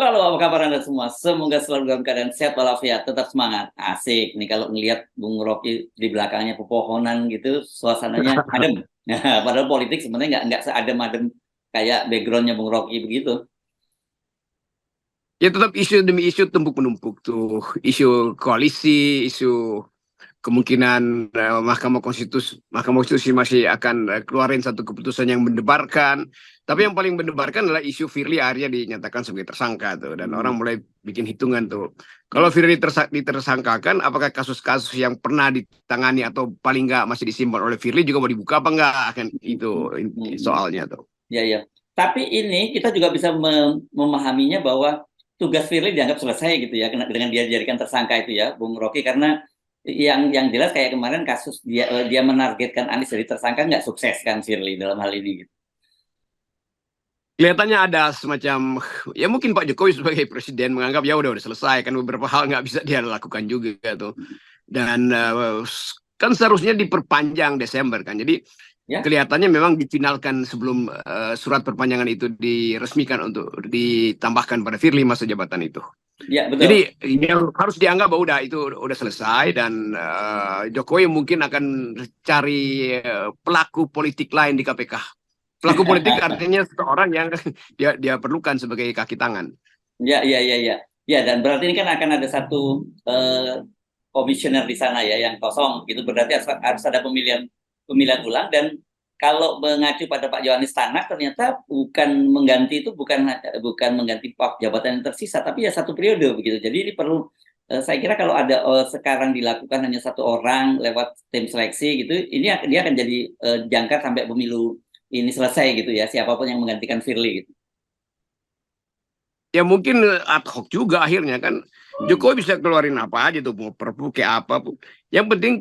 Halo, apa kabar Anda semua? Semoga selalu dalam keadaan sehat walafiat, tetap semangat. Asik nih kalau ngelihat Bung Rocky di belakangnya pepohonan gitu, suasananya adem. Nah, padahal politik sebenarnya nggak seadem-adem kayak backgroundnya Bung Rocky begitu. Ya tetap isu demi isu tumpuk menumpuk tuh. Isu koalisi, isu kemungkinan Mahkamah Konstitusi masih akan keluarin satu keputusan yang mendebarkan. Tapi yang paling mendebarkan adalah isu Firly akhirnya dinyatakan sebagai tersangka tuh. Dan Hmm. orang mulai bikin hitungan tuh. Kalau Firly ditersangkakan, apakah kasus-kasus yang pernah ditangani atau paling nggak masih disimpan oleh Firly juga mau dibuka apa enggak? Kan itu Hmm. soalnya tuh. Ya, ya. Tapi ini kita juga bisa memahaminya bahwa tugas Firly dianggap selesai gitu ya dengan dia dijadikan tersangka itu ya, Bung Rocky, karena yang jelas kayak kemarin kasus dia menargetkan Anies jadi tersangka nggak sukses kan Firly dalam hal ini gitu. Kelihatannya ada semacam, ya mungkin Pak Jokowi sebagai presiden menganggap ya udah selesai, kan beberapa hal nggak bisa dia lakukan juga tuh. Dan kan seharusnya diperpanjang Desember kan, jadi Ya, kelihatannya memang difinalkan sebelum surat perpanjangan itu diresmikan untuk ditambahkan pada Firly masa jabatan itu. ya betul. Jadi yang harus dianggap bahwa udah itu udah selesai, dan Jokowi mungkin akan cari pelaku politik lain di KPK. Pelaku politik artinya seseorang yang dia perlukan sebagai kaki tangan. Ya, ya, ya, ya. Ya, dan berarti ini kan akan ada satu komisioner di sana ya yang kosong. Itu berarti harus ada pemilihan pemilihan ulang, dan kalau mengacu pada Pak Yohanes Tanak ternyata bukan mengganti itu bukan bukan mengganti jabatan yang tersisa, tapi ya satu periode begitu. Jadi ini perlu saya kira kalau ada sekarang dilakukan hanya satu orang lewat tim seleksi gitu, ini dia akan jadi jangkar sampai pemilu ini selesai gitu ya, siapapun yang menggantikan Firly gitu. Ya mungkin ad hoc juga akhirnya kan. Hmm. Jokowi bisa keluarin apa aja tuh, mau perpu kayak apa pun. Yang penting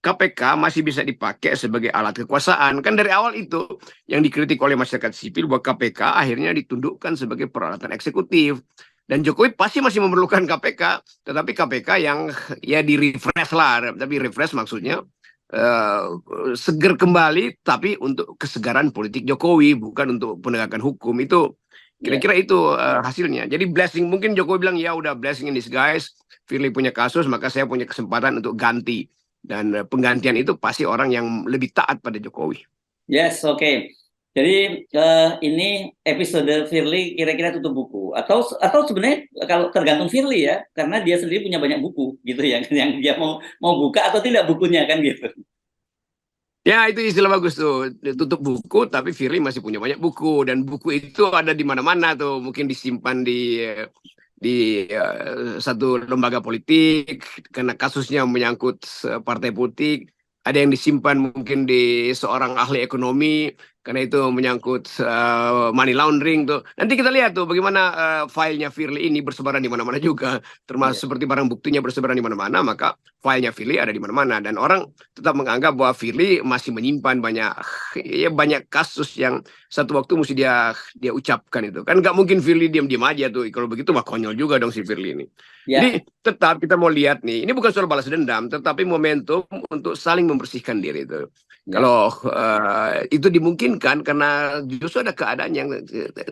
KPK masih bisa dipakai sebagai alat kekuasaan. Kan dari awal itu yang dikritik oleh masyarakat sipil bahwa KPK akhirnya ditundukkan sebagai peralatan eksekutif. Dan Jokowi pasti masih memerlukan KPK, tetapi KPK yang ya di refresh lah. Tapi refresh maksudnya eh, seger kembali, tapi untuk kesegaran politik Jokowi, bukan untuk penegakan hukum. Itu Ya. kira-kira itu hasilnya. Jadi blessing, mungkin Jokowi bilang ya udah blessing in disguise. Firly punya kasus, maka saya punya kesempatan untuk ganti. Dan penggantian itu pasti orang yang lebih taat pada Jokowi. Yes, oke. Jadi ini episode Firly kira-kira tutup buku atau sebenarnya kalau tergantung Firly ya, karena dia sendiri punya banyak buku gitu ya yang dia mau buka atau tidak bukunya kan gitu. Ya itu istilah bagus tuh, tutup buku tapi Firly masih punya banyak buku, dan buku itu ada di mana-mana tuh, mungkin disimpan di satu lembaga politik karena kasusnya menyangkut partai politik, ada yang disimpan mungkin di seorang ahli ekonomi karena itu menyangkut money laundering tuh. Nanti kita lihat tuh bagaimana filenya Firly ini bersebaran di mana-mana juga, Ya. termasuk seperti barang buktinya bersebaran di mana-mana, maka filenya Firly ada di mana-mana, dan orang tetap menganggap bahwa Firly masih menyimpan banyak kasus yang satu waktu mesti dia ucapkan itu. Kan nggak mungkin Firly diam-diam aja tuh. Kalau begitu mah konyol juga dong si Firly ini. Ya. Jadi tetap kita mau lihat nih, ini bukan soal balas dendam, tetapi momentum untuk saling membersihkan diri itu. Ya. Kalau itu dimungkinkan karena justru ada keadaan yang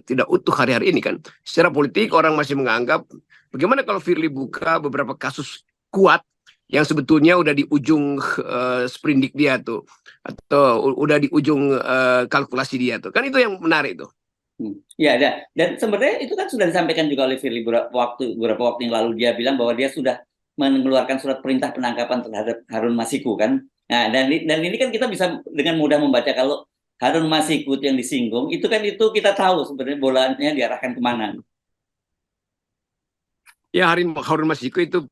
tidak utuh hari-hari ini kan. Secara politik orang masih menganggap bagaimana kalau Firly buka beberapa kasus kuat yang sebetulnya udah di ujung sprindik dia tuh, atau udah di ujung kalkulasi dia tuh. Kan itu yang menarik tuh. Ya, ada. Dan sebenarnya itu kan sudah disampaikan juga oleh Firly beberapa waktu yang lalu, dia bilang bahwa dia sudah mengeluarkan surat perintah penangkapan terhadap Harun Masiku kan. Nah, dan ini kan kita bisa dengan mudah membaca kalau Harun Masiku yang disinggung itu kan itu kita tahu sebenarnya bolanya diarahkan kemana. Ya Harun Masiku itu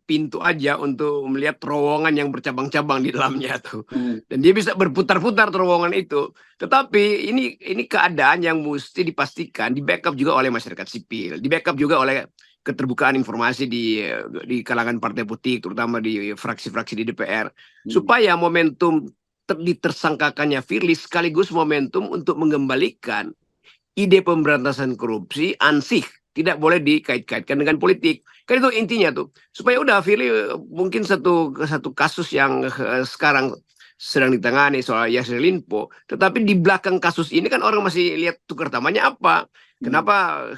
pintu aja untuk melihat terowongan yang bercabang-cabang di dalamnya tuh. Hmm. Dan dia bisa berputar-putar terowongan itu. Tetapi ini keadaan yang mesti dipastikan di backup juga oleh masyarakat sipil, di backup juga oleh keterbukaan informasi di kalangan partai politik, terutama di fraksi-fraksi di DPR, Hmm. supaya momentum ditersangkakannya Firly sekaligus momentum untuk mengembalikan ide pemberantasan korupsi ansih, tidak boleh dikait-kaitkan dengan politik. Kan itu intinya tuh. Supaya udah Firly mungkin satu kasus yang sekarang sedang ditangani soal Yassin Limpo. Tetapi di belakang kasus ini kan orang masih lihat tukar tamanya apa. Kenapa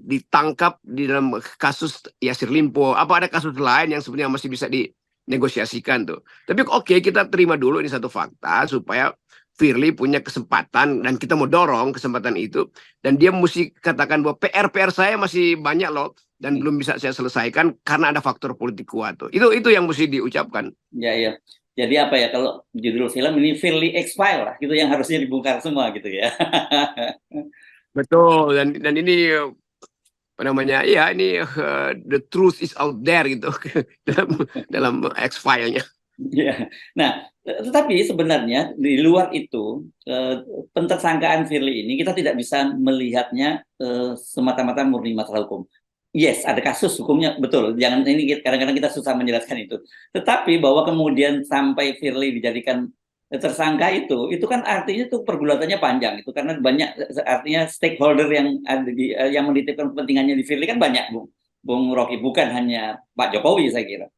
ditangkap di dalam kasus Yassin Limpo? Apa ada kasus lain yang sebenarnya masih bisa dinegosiasikan tuh? Tapi oke, kita terima dulu ini satu fakta supaya Firly punya kesempatan dan kita mau dorong kesempatan itu, dan dia mesti katakan bahwa PR saya masih banyak loh dan belum bisa saya selesaikan karena ada faktor politik kuat tuh. Itu yang mesti diucapkan. Ya, ya. Jadi apa ya, kalau judul film ini Firly X-File lah, gitu yang harusnya dibongkar semua gitu ya. Betul, dan ini apa namanya? Ya, ini the truth is out there gitu dalam X-file-nya. Ya. Nah, tetapi sebenarnya di luar itu pentersangkaan Firly ini kita tidak bisa melihatnya semata-mata murni masalah hukum. Yes, ada kasus hukumnya, betul. Jangan, ini kadang-kadang kita susah menjelaskan itu. Tetapi bahwa kemudian sampai Firly dijadikan tersangka itu kan artinya itu pergulatannya panjang itu, karena banyak, artinya stakeholder yang ada yang menitipkan kepentingannya di Firly kan banyak, Bung Rocky, bukan hanya Pak Jokowi saya kira.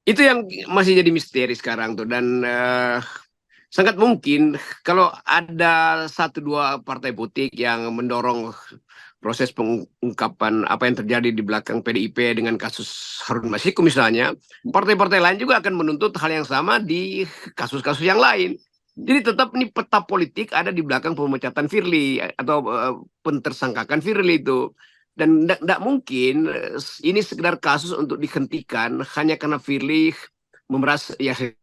Itu yang masih jadi misteri sekarang tuh, dan sangat mungkin kalau ada satu dua partai politik yang mendorong proses pengungkapan apa yang terjadi di belakang PDIP dengan kasus Harun Masiku misalnya, partai-partai lain juga akan menuntut hal yang sama di kasus-kasus yang lain. Jadi tetap ini peta politik ada di belakang pemecatan Firly atau pentersangkakan Firly itu. Dan tidak mungkin ini sekedar kasus untuk dihentikan hanya karena Firly memeras Yassin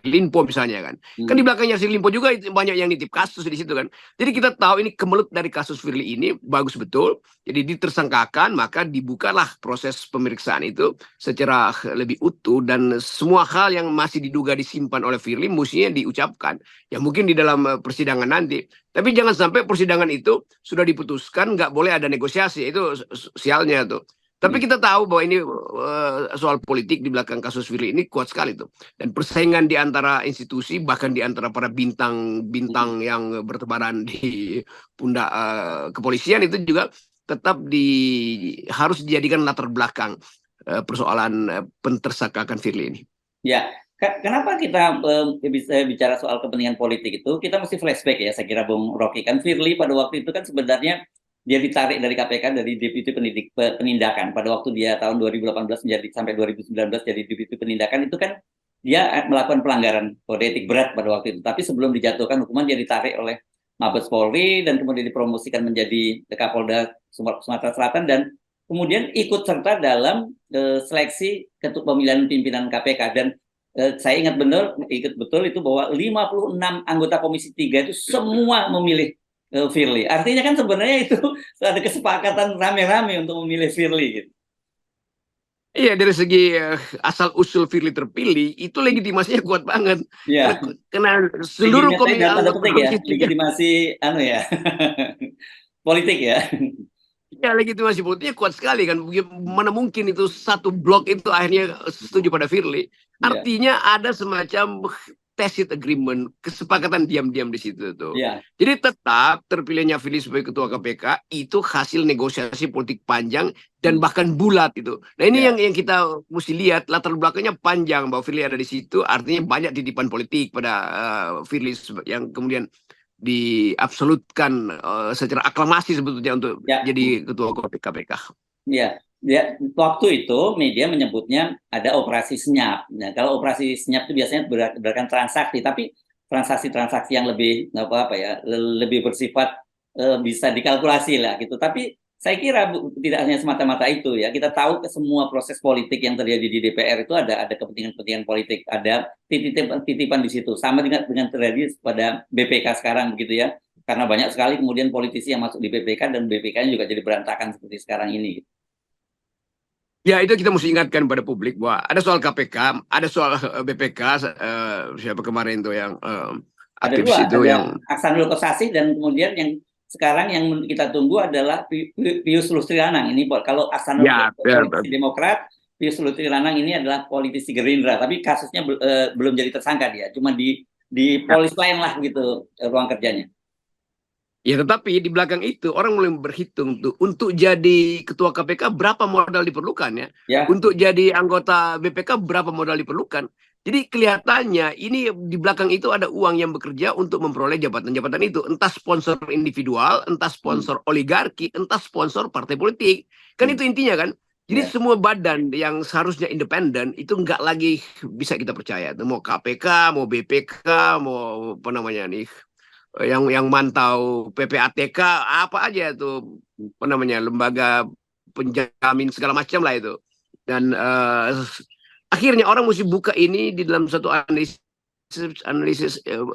Limpo misalnya kan. Kan di belakangnya Yassin Limpo juga banyak yang nitip kasus di situ kan. Jadi kita tahu ini kemelut dari kasus Firly ini bagus betul. Jadi ditersangkakan, maka dibukalah proses pemeriksaan itu secara lebih utuh, dan semua hal yang masih diduga disimpan oleh Firly mestinya diucapkan. Ya mungkin di dalam persidangan nanti. Tapi jangan sampai persidangan itu sudah diputuskan nggak boleh ada negosiasi, itu sialnya tuh. Tapi kita tahu bahwa ini soal politik di belakang kasus Firly ini kuat sekali tuh. Dan persaingan di antara institusi, bahkan di antara para bintang-bintang yang bertebaran di pundak kepolisian itu juga tetap harus dijadikan latar belakang persoalan pentersangkakan Firly ini. Ya, kenapa kita bisa bicara soal kepentingan politik itu? Kita mesti flashback ya, saya kira Bung Rocky. Kan Firly pada waktu itu kan sebenarnya dia ditarik dari KPK, dari Deputi Penindakan. Pada waktu dia tahun 2018 menjadi sampai 2019 jadi Deputi Penindakan, itu kan dia melakukan pelanggaran kode etik berat pada waktu itu. Tapi sebelum dijatuhkan hukuman, dia ditarik oleh Mabes Polri dan kemudian dipromosikan menjadi Kapolda Sumatera Selatan, dan kemudian ikut serta dalam seleksi pemilihan pimpinan KPK. Dan saya ingat betul itu bahwa 56 anggota Komisi 3 itu semua memilih Firly. Artinya kan sebenarnya itu ada kesepakatan rame-rame untuk memilih Firly gitu. Iya, dari segi asal usul Firly terpilih itu legitimasinya kuat banget. Ya. Karena seluruh komisi ya, legitimasi ya. Politik ya. Ya, legitimasi politiknya kuat sekali kan. Mana mungkin itu satu blok itu akhirnya setuju pada Firly. Artinya ada semacam tacit agreement, kesepakatan diam-diam di situ tuh. Jadi tetap terpilihnya Firly sebagai ketua KPK itu hasil negosiasi politik panjang dan bahkan bulat itu. Nah ini yang kita mesti lihat, latar belakangnya panjang, bahwa Firly ada di situ, artinya banyak titipan politik pada Firly yang kemudian diabsolutkan secara aklamasi sebetulnya untuk jadi ketua KPK. Ya, waktu itu media menyebutnya ada operasi senyap. Nah, kalau operasi senyap itu biasanya berdasarkan transaksi, tapi transaksi-transaksi yang lebih bersifat bisa dikalkulasi lah gitu. Tapi saya kira tidak hanya semata-mata itu ya. Kita tahu semua proses politik yang terjadi di DPR itu ada kepentingan-kepentingan politik, ada titipan di situ. Sama dengan terjadi pada BPK sekarang begitu ya. Karena banyak sekali kemudian politisi yang masuk di BPK, dan BPK-nya juga jadi berantakan seperti sekarang ini. Ya, itu kita mesti ingatkan pada publik bahwa ada soal KPK, ada soal BPK, siapa kemarin tuh yang aktivis ada itu yang Aksanul Kossasi, dan kemudian yang sekarang yang kita tunggu adalah Pius Lutfi Lanang. Ini kalau Aksanul politisi Demokrat, Pius Lutfi Lanang ini adalah politisi Gerindra, tapi kasusnya belum jadi tersangka dia, cuma di polis lain lah gitu ruang kerjanya. Ya, tetapi di belakang itu orang mulai berhitung tuh untuk jadi ketua KPK berapa modal diperlukan ya, Ya, untuk jadi anggota BPK berapa modal diperlukan. Jadi kelihatannya ini di belakang itu ada uang yang bekerja untuk memperoleh jabatan-jabatan itu, entah sponsor individual, entah hmm, sponsor oligarki, entah sponsor partai politik. Kan hmm, itu intinya kan. Jadi ya, semua badan yang seharusnya independen itu nggak lagi bisa kita percaya. Mau KPK, mau BPK, mau apa namanya nih, yang mantau PPATK apa aja itu apa namanya lembaga penjamin segala macam lah itu. Dan akhirnya orang mesti buka ini di dalam satu analisis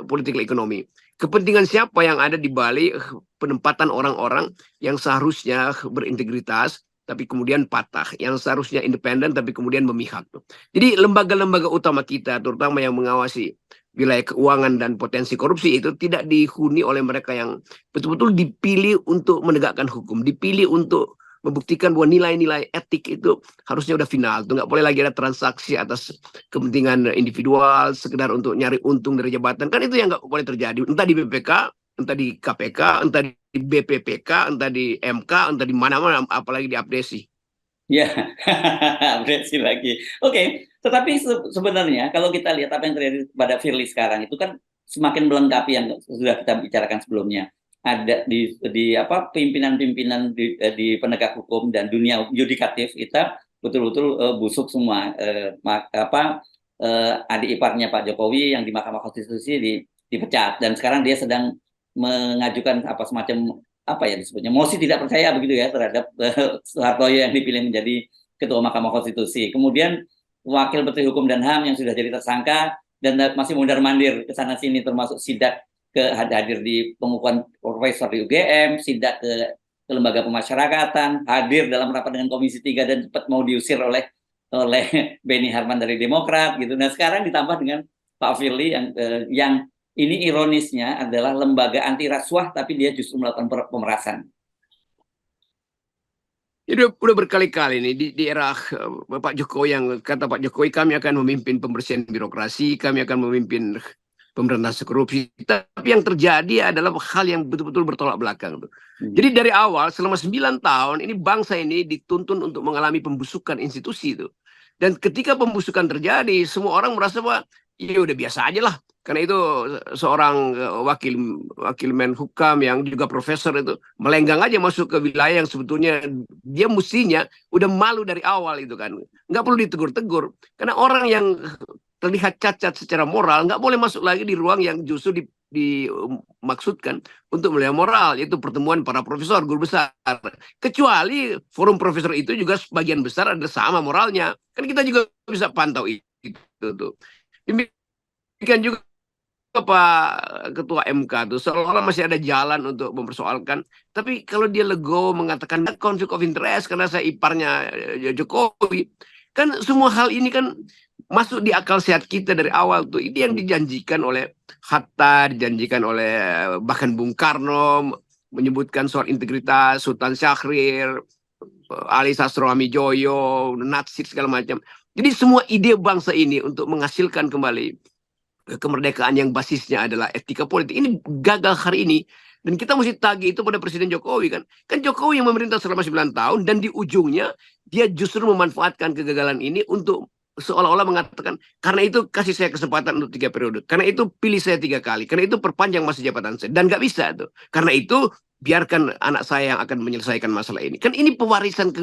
political ekonomi, kepentingan siapa yang ada di balik penempatan orang-orang yang seharusnya berintegritas tapi kemudian patah, yang seharusnya independen tapi kemudian memihak. Jadi lembaga-lembaga utama kita terutama yang mengawasi wilayah keuangan dan potensi korupsi itu tidak dihuni oleh mereka yang betul-betul dipilih untuk menegakkan hukum, dipilih untuk membuktikan bahwa nilai-nilai etik itu harusnya udah final. Tuh nggak boleh lagi ada transaksi atas kepentingan individual, sekedar untuk nyari untung dari jabatan. Kan itu yang nggak boleh terjadi. Entah di BPK, entah di KPK, entah di BPPK, entah di MK, entah di mana-mana, apalagi di Abdesi. ya, berarti lagi. Oke, tetapi sebenarnya kalau kita lihat apa yang terjadi pada Firly sekarang itu kan semakin melengkapi yang sudah kita bicarakan sebelumnya. Ada di apa pimpinan-pimpinan di penegak hukum dan dunia yudikatif kita betul-betul busuk semua. Apa adik iparnya Pak Jokowi yang di Mahkamah Konstitusi dipecat dan sekarang dia sedang mengajukan apa semacam apa ya disebutnya mosi tidak percaya begitu ya terhadap Soehartoyo yang dipilih menjadi ketua Mahkamah Konstitusi. Kemudian Wakil Menteri Hukum dan HAM yang sudah jadi tersangka dan masih mondar-mandir ke sana sini termasuk sidak ke hadir di pengukuhan profesor di UGM, sidak ke lembaga pemasyarakatan, hadir dalam rapat dengan Komisi 3 dan cepat mau diusir oleh Beni Harman dari Demokrat gitu. Nah, sekarang ditambah dengan Pak Firly yang ini ironisnya adalah lembaga anti rasuah tapi dia justru melakukan pemerasan. Jadi udah berkali-kali nih di era Pak Jokowi yang kata Pak Jokowi kami akan memimpin pembersihan birokrasi, kami akan memimpin pemberantasan korupsi. Tapi yang terjadi adalah hal yang betul-betul bertolak belakang tuh. Hmm. Jadi dari awal selama 9 tahun ini bangsa ini dituntun untuk mengalami pembusukan institusi itu. Dan ketika pembusukan terjadi, semua orang merasa bahwa ya udah biasa aja lah. Karena itu seorang wakil Menhukam yang juga profesor itu melenggang aja masuk ke wilayah yang sebetulnya dia mestinya udah malu dari awal itu kan. Nggak perlu ditegur-tegur. Karena orang yang terlihat cacat secara moral nggak boleh masuk lagi di ruang yang justru dimaksudkan untuk melihat moral, yaitu pertemuan para profesor guru besar. Kecuali forum profesor itu juga sebagian besar ada sama moralnya, kan kita juga bisa pantau itu tuh. Demikian juga Pak Ketua MK tuh seolah-olah masih ada jalan untuk mempersoalkan. Tapi kalau dia legowo mengatakan konflik of interest karena saya iparnya Jokowi, kan semua hal ini kan masuk di akal sehat kita dari awal tuh. Ini yang dijanjikan oleh Hatta, dijanjikan oleh bahkan Bung Karno menyebutkan soal integritas, Sultan Syahrir, Ali Sastroami Joyo, Natsir segala macam. Jadi semua ide bangsa ini untuk menghasilkan kembali kemerdekaan yang basisnya adalah etika politik ini gagal hari ini, dan kita mesti tagih itu pada Presiden Jokowi kan Jokowi yang memerintah selama 9 tahun dan di ujungnya dia justru memanfaatkan kegagalan ini untuk seolah-olah mengatakan karena itu kasih saya kesempatan untuk 3 periode, karena itu pilih saya 3 kali, karena itu perpanjang masa jabatan saya, dan nggak bisa tuh karena itu biarkan anak saya yang akan menyelesaikan masalah ini. Kan ini pewarisan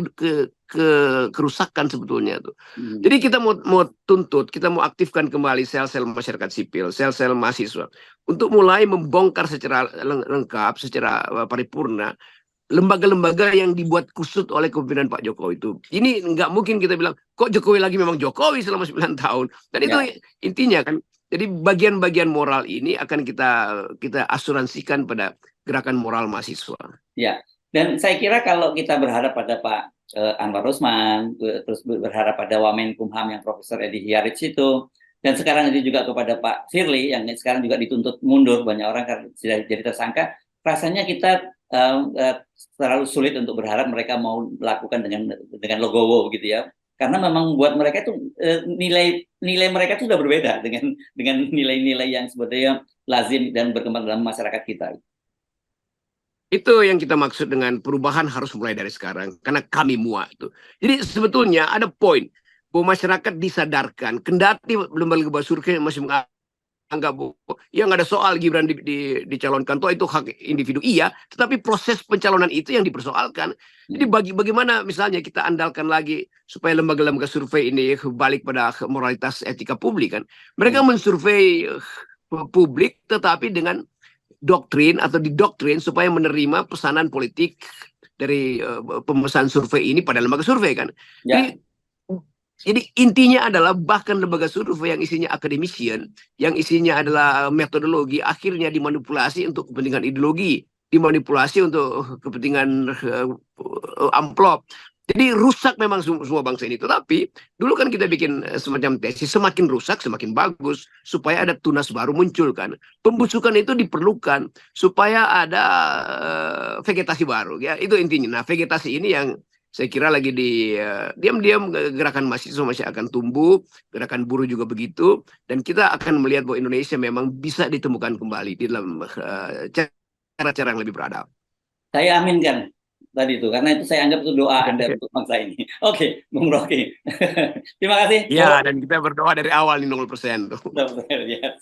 kerusakan sebetulnya tuh. Hmm. Jadi kita mau tuntut, kita mau aktifkan kembali sel-sel masyarakat sipil, sel-sel mahasiswa untuk mulai membongkar secara lengkap, secara paripurna lembaga-lembaga yang dibuat kusut oleh kepemimpinan Pak Jokowi itu. Ini nggak mungkin kita bilang kok Jokowi lagi memang Jokowi selama 9 tahun. Dan itu Ya, intinya kan. Jadi bagian-bagian moral ini akan kita asuransikan pada gerakan moral mahasiswa. ya. Dan saya kira kalau kita berharap pada Pak Anwar Usman, terus berharap pada Wamenkumham yang Profesor Edi Hiaric itu, dan sekarang itu juga kepada Pak Firly yang sekarang juga dituntut mundur banyak orang karena sudah jadi tersangka, rasanya kita terlalu sulit untuk berharap mereka mau melakukan dengan logowo gitu ya. Karena memang buat mereka itu nilai nilai mereka itu sudah berbeda dengan nilai-nilai yang sebetulnya lazim dan berkembang dalam masyarakat kita. Itu yang kita maksud dengan perubahan harus mulai dari sekarang. Karena kami muak itu. Jadi sebetulnya ada poin bahwa masyarakat disadarkan. Kendati lembaga survei masih menganggap yang ada soal Gibran dicalonkan, toh itu hak individu. Iya, tetapi proses pencalonan itu yang dipersoalkan. Jadi bagaimana misalnya kita andalkan lagi supaya lembaga-lembaga survei ini balik pada moralitas etika publik kan. Mereka mensurvei publik tetapi dengan doktrin atau didoktrin supaya menerima pesanan politik dari pemesan survei ini pada lembaga survei kan. Ya. Jadi intinya adalah bahkan lembaga survei yang isinya akademisian, yang isinya adalah metodologi, akhirnya dimanipulasi untuk kepentingan ideologi, dimanipulasi untuk kepentingan amplop. Jadi rusak memang semua bangsa ini. Tetapi dulu kan kita bikin semacam tesis, semakin rusak semakin bagus supaya ada tunas baru muncul kan. Pembusukan itu diperlukan supaya ada vegetasi baru ya. Itu intinya. Nah, vegetasi ini yang saya kira lagi diam-diam gerakan mahasiswa masih akan tumbuh, gerakan buruh juga begitu, dan kita akan melihat bahwa Indonesia memang bisa ditemukan kembali di dalam cara-cara yang lebih beradab. Saya aminkan tadi itu, karena itu saya anggap itu doa Anda untuk bangsa ini. Oke, Bung Rocky. Terima kasih. Ya, dan kita berdoa dari awal nih 0%. Yes.